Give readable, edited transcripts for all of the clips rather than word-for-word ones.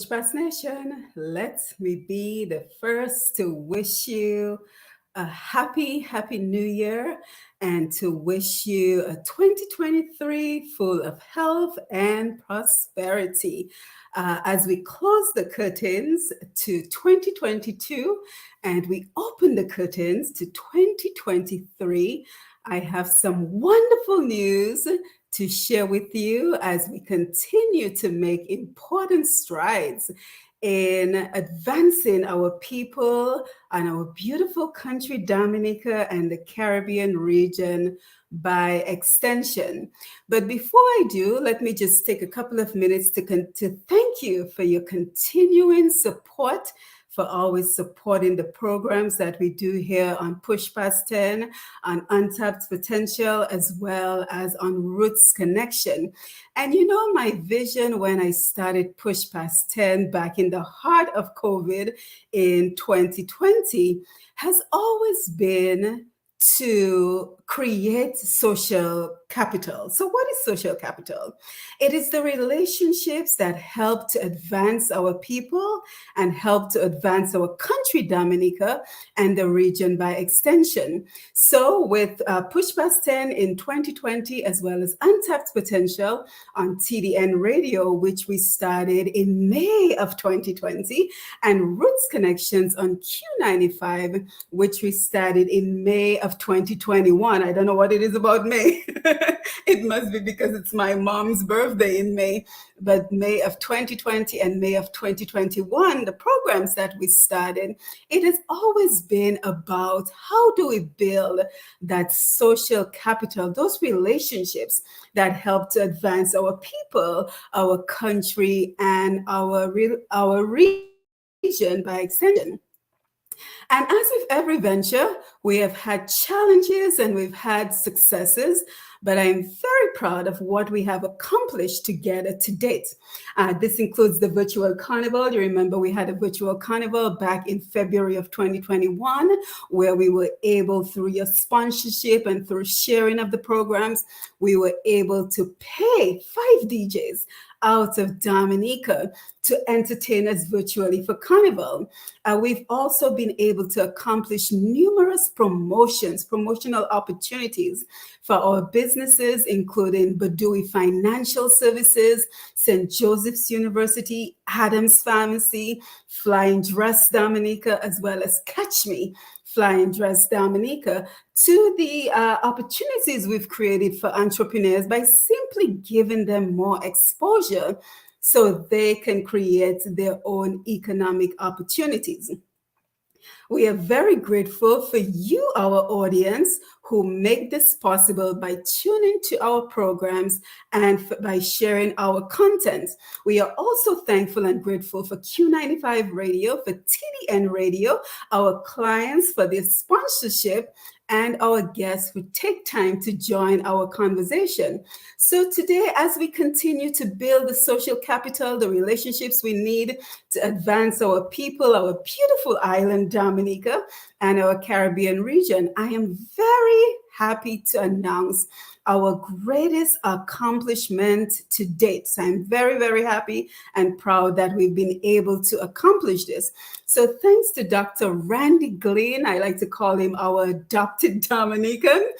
PushPast Nation, let me be the first to wish you a happy new year and to wish you a 2023 full of health and prosperity. As we close the curtains to 2022 and we open the curtains to 2023, I have some wonderful news to share with you as we continue to make important strides in advancing our people and our beautiful country, Dominica, and the Caribbean region by extension. But before I do, let me just take a couple of minutes to thank you for your continuing support, for always supporting the programs that we do here on PushPast10, on Untapped Potential, as well as on Roots Connection. And you know, my vision when I started PushPast10 back in the heart of COVID in 2020 has always been to create social capital. So what is social capital? It is the relationships that help to advance our people and help to advance our country, Dominica, and the region by extension. So with PushPast10 in 2020, as well as Untapped Potential on TDN Radio, which we started in May of 2020, and Roots Connections on Q95, which we started in May of 2021. I don't know what it is about May. It must be because it's my mom's birthday in May. But May of 2020 and May of 2021, the programs that we started, it has always been about how do we build that social capital, those relationships that help to advance our people, our country, and our region by extension. And as with every venture, we have had challenges and we've had successes, but I'm very proud of what we have accomplished together to date. This includes the virtual carnival. You remember we had a virtual carnival back in February of 2021, where we were able, through your sponsorship and through sharing of the programs, we were able to pay 5 DJs out of Dominica to entertain us virtually for Carnival. We've also been able to accomplish numerous promotional opportunities for our businesses, including Badui Financial Services, St. Joseph's University, Adams Pharmacy, Flying Dress Dominica, as well as Catch Me, Flying Dress Dominica, to the opportunities we've created for entrepreneurs by simply giving them more exposure so they can create their own economic opportunities. We are very grateful for you, our audience, who make this possible by tuning to our programs and by sharing our content. We are also thankful and grateful for Q95 Radio, for TDN Radio, our clients for their sponsorship, and our guests who take time to join our conversation. So today, as we continue to build the social capital, the relationships we need to advance our people, our beautiful island, Dominica, and our Caribbean region, I am very happy to announce our greatest accomplishment to date. So I'm very happy and proud that we've been able to accomplish this. So thanks to Dr. Randy Glean, I like to call him our adopted Dominican,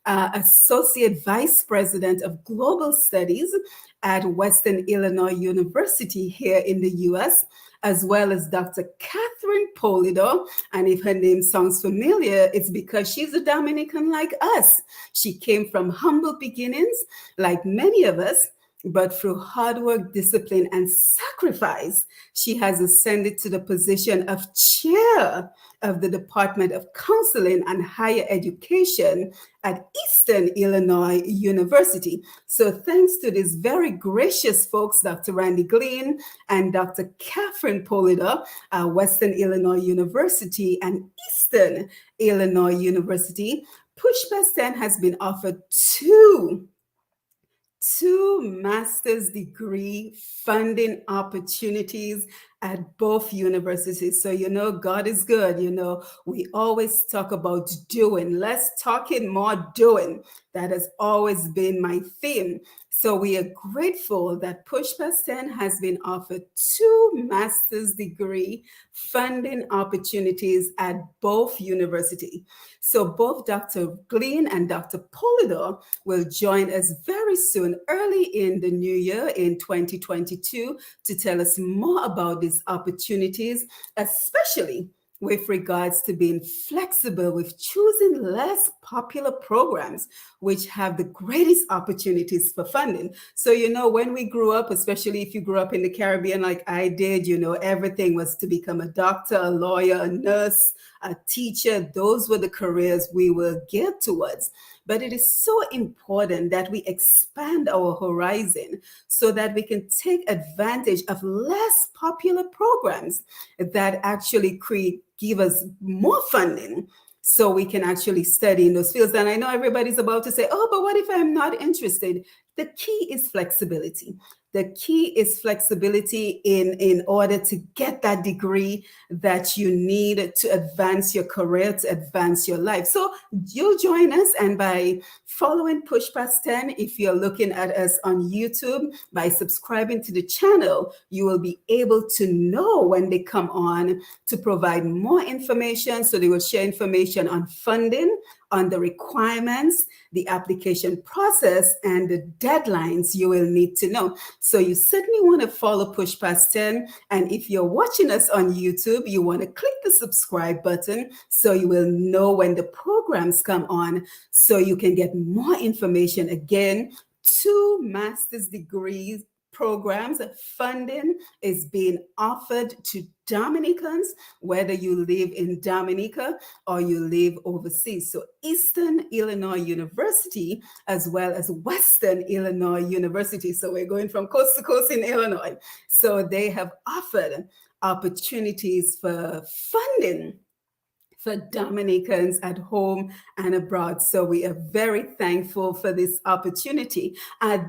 Associate Vice President of Global Studies at Western Illinois University here in the US, as well as Dr. Catherine Polido. And if her name sounds familiar, it's because she's a Dominican like us. She came from humble beginnings, like many of us, but through hard work, discipline, and sacrifice, she has ascended to the position of chair of the Department of Counseling and Higher Education at Eastern Illinois University. So thanks to these very gracious folks, Dr. Randy Glean and Dr. Catherine Polida, Western Illinois University and Eastern Illinois University, PushPast10 has been offered two master's degree funding opportunities at both universities. So, you know, God is good. You know, we always talk about doing, less talking, more doing. That has always been my theme. So we are grateful that PushPast10 has been offered two master's degree funding opportunities at both universities. So both Dr. Glean and Dr. Polidor will join us very soon, early in the new year in 2022, to tell us more about these opportunities, especially with regards to being flexible with choosing less popular programs which have the greatest opportunities for funding. So, when we grew up, especially if you grew up in the Caribbean like I did, everything was to become a doctor, a lawyer, a nurse, a teacher. Those were the careers we were geared towards. But it is so important that we expand our horizon so that we can take advantage of less popular programs that actually give us more funding so we can actually study in those fields. And I know everybody's about to say, oh, but what if I'm not interested? The key is flexibility. The key is flexibility in order to get that degree that you need to advance your career, to advance your life. So you'll join us, and by following PushPast10, if you're looking at us on YouTube, by subscribing to the channel, you will be able to know when they come on to provide more information. So they will share information on funding, on the requirements, the application process, and the deadlines you will need to know. So you certainly want to follow PushPast10. And if you're watching us on YouTube, you want to click the subscribe button so you will know when the programs come on, so you can get more information. Again, two master's degrees programs funding is being offered to Dominicans, whether you live in Dominica or you live overseas. So Eastern Illinois University, as well as Western Illinois University. So we're going from coast to coast in Illinois. So they have offered opportunities for funding for Dominicans at home and abroad. So we are very thankful for this opportunity.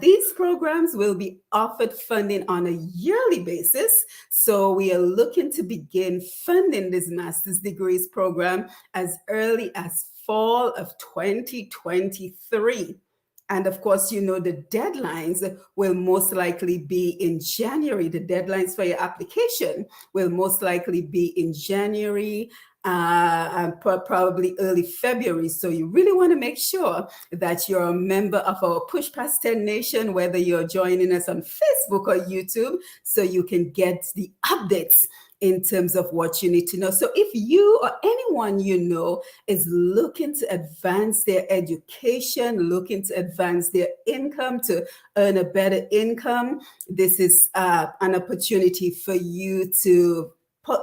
These programs will be offered funding on a yearly basis. So we are looking to begin funding this master's degrees program as early as fall of 2023. And of course, the deadlines will most likely be in January. The deadlines for your application will most likely be in January, and probably early February. So you really want to make sure that you're a member of our PushPast10 Nation, whether you're joining us on Facebook or YouTube, so you can get the updates in terms of what you need to know. So if you or anyone you know is looking to advance their education, looking to advance their income, to earn a better income, this is an opportunity for you to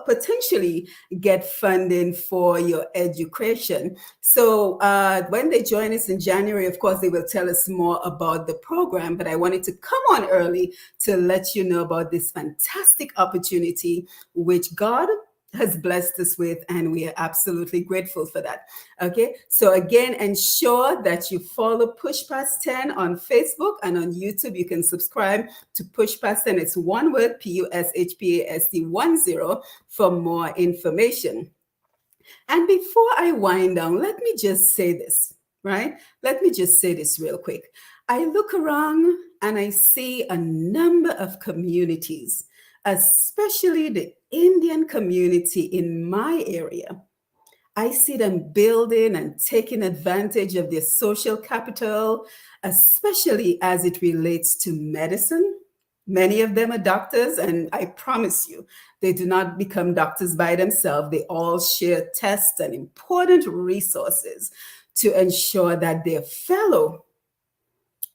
potentially get funding for your education. So when they join us in January, of course, they will tell us more about the program, but I wanted to come on early to let you know about this fantastic opportunity, which God has blessed us with, and we are absolutely grateful for that. Okay, so again, ensure that you follow PushPast10 on Facebook and on YouTube. You can subscribe to PushPast10. It's one word, PushPast10, for more information. And before I wind down, let me just say this, right? Let me just say this real quick. I look around and I see a number of communities, especially the Indian community in my area. I see them building and taking advantage of their social capital, especially as it relates to medicine. Many of them are doctors, and I promise you, they do not become doctors by themselves. They all share tests and important resources to ensure that their fellow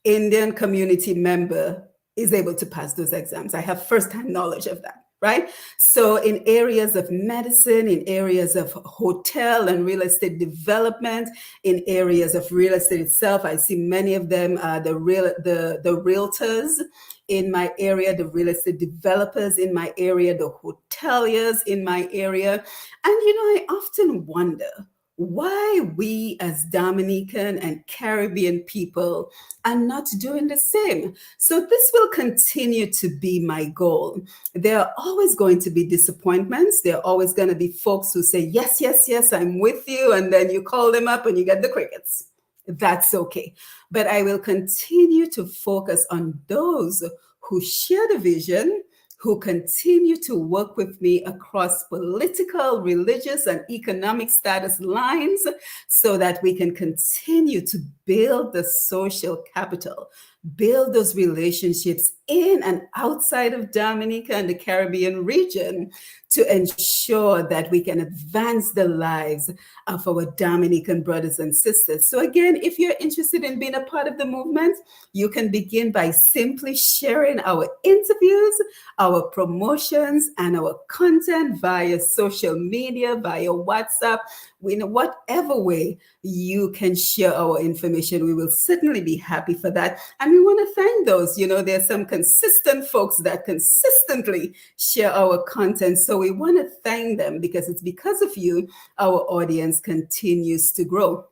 Indian community member is able to pass those exams. I have firsthand knowledge of that, right? So in areas of medicine, in areas of hotel and real estate development, in areas of real estate itself, I see many of them, the realtors in my area, the real estate developers in my area, the hoteliers in my area. And, I often wonder why we as Dominican and Caribbean people are not doing the same. So this will continue to be my goal. There are always going to be disappointments. There are always going to be folks who say, yes, yes, yes, I'm with you. And then you call them up and you get the crickets. That's okay. But I will continue to focus on those who share the vision, who continue to work with me across political, religious, and economic status lines so that we can continue to build the social capital, build those relationships in and outside of Dominica and the Caribbean region to ensure that we can advance the lives of our Dominican brothers and sisters. So, again, if you're interested in being a part of the movement, you can begin by simply sharing our interviews, our promotions, and our content via social media, via WhatsApp, in whatever way you can share our information. We will certainly be happy for that. And we want to thank those. There's some consistent folks that consistently share our content. So we want to thank them because it's because of you our audience continues to grow.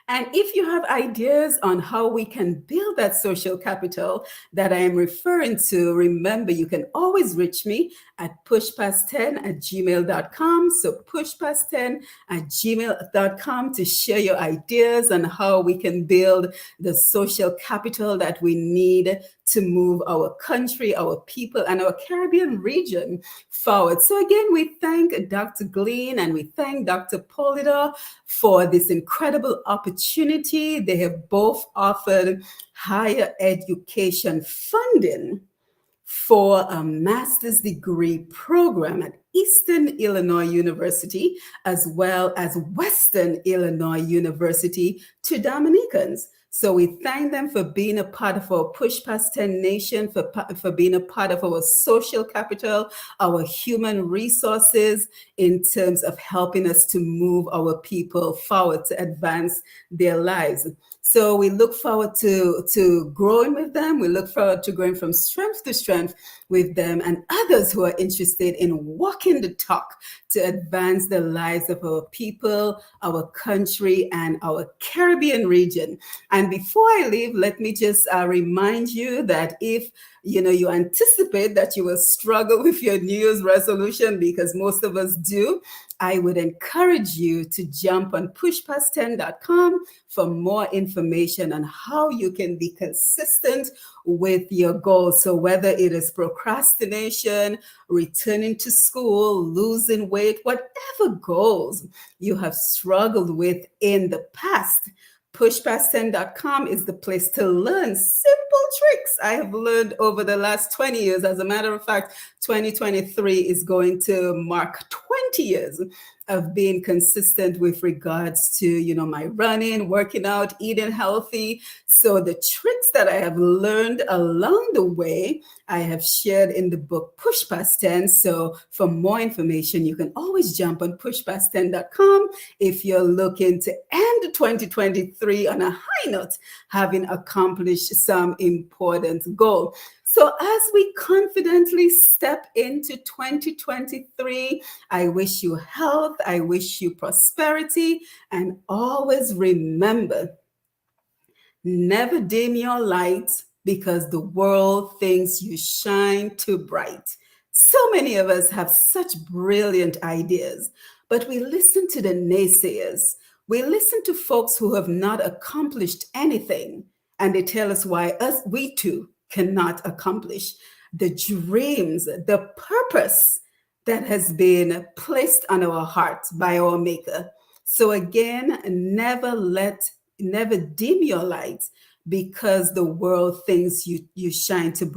And if you have ideas on how we can build that social capital that I am referring to, remember you can always reach me at pushpast10@gmail.com. So pushpast10@gmail.com to share your ideas on how we can build the social capital that we need to move our country, our people, and our Caribbean region forward. So again, we thank Dr. Glean and we thank Dr. Polidor for this incredible opportunity. They have both offered higher education funding for a master's degree program at Eastern Illinois University, as well as Western Illinois University to Dominicans. So we thank them for being a part of our Push Past 10 Nation, for being a part of our social capital, our human resources in terms of helping us to move our people forward to advance their lives. So we look forward to growing with them. We look forward to going from strength to strength with them and others who are interested in walking the talk to advance the lives of our people, our country, and our Caribbean region. And before I leave, let me just remind you that if you anticipate that you will struggle with your New Year's resolution, because most of us do, I would encourage you to jump on pushpast10.com for more information on how you can be consistent with your goals. So whether it is procrastination, returning to school, losing weight, whatever goals you have struggled with in the past, pushpast10.com is the place to learn simple tricks I have learned over the last 20 years. As a matter of fact, 2023 is going to mark 20 years of being consistent with regards to, my running, working out, eating healthy. So the tricks that I have learned along the way, I have shared in the book Push Past 10. So for more information, you can always jump on pushpast10.com if you're looking to end 2023 on a high note, having accomplished some important goal. So as we confidently step into 2023, I wish you health, I wish you prosperity, and always remember, never dim your light because the world thinks you shine too bright. So many of us have such brilliant ideas, but we listen to the naysayers. We listen to folks who have not accomplished anything, and they tell us why we too cannot accomplish the dreams, the purpose that has been placed on our hearts by our Maker. So again, never dim your light because the world thinks you shine too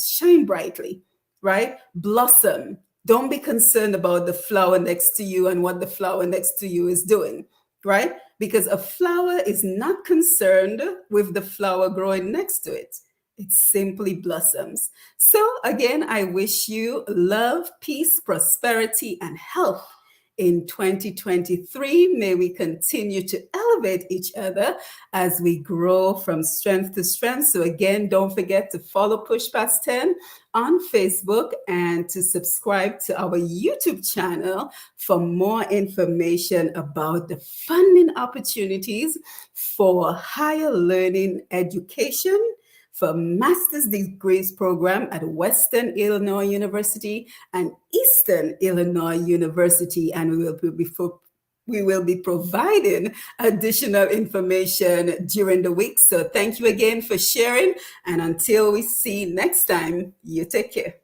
shine brightly, right? Blossom. Don't be concerned about the flower next to you and what the flower next to you is doing, right? Because a flower is not concerned with the flower growing next to it. It simply blossoms. So again, I wish you love, peace, prosperity, and health in 2023. May we continue to elevate each other as we grow from strength to strength. So again, don't forget to follow Push Past 10 on Facebook and to subscribe to our YouTube channel for more information about the funding opportunities for higher learning education for master's degrees program at Western Illinois University and Eastern Illinois University. And we will we will be providing additional information during the week. So thank you again for sharing. And until we see next time, you take care.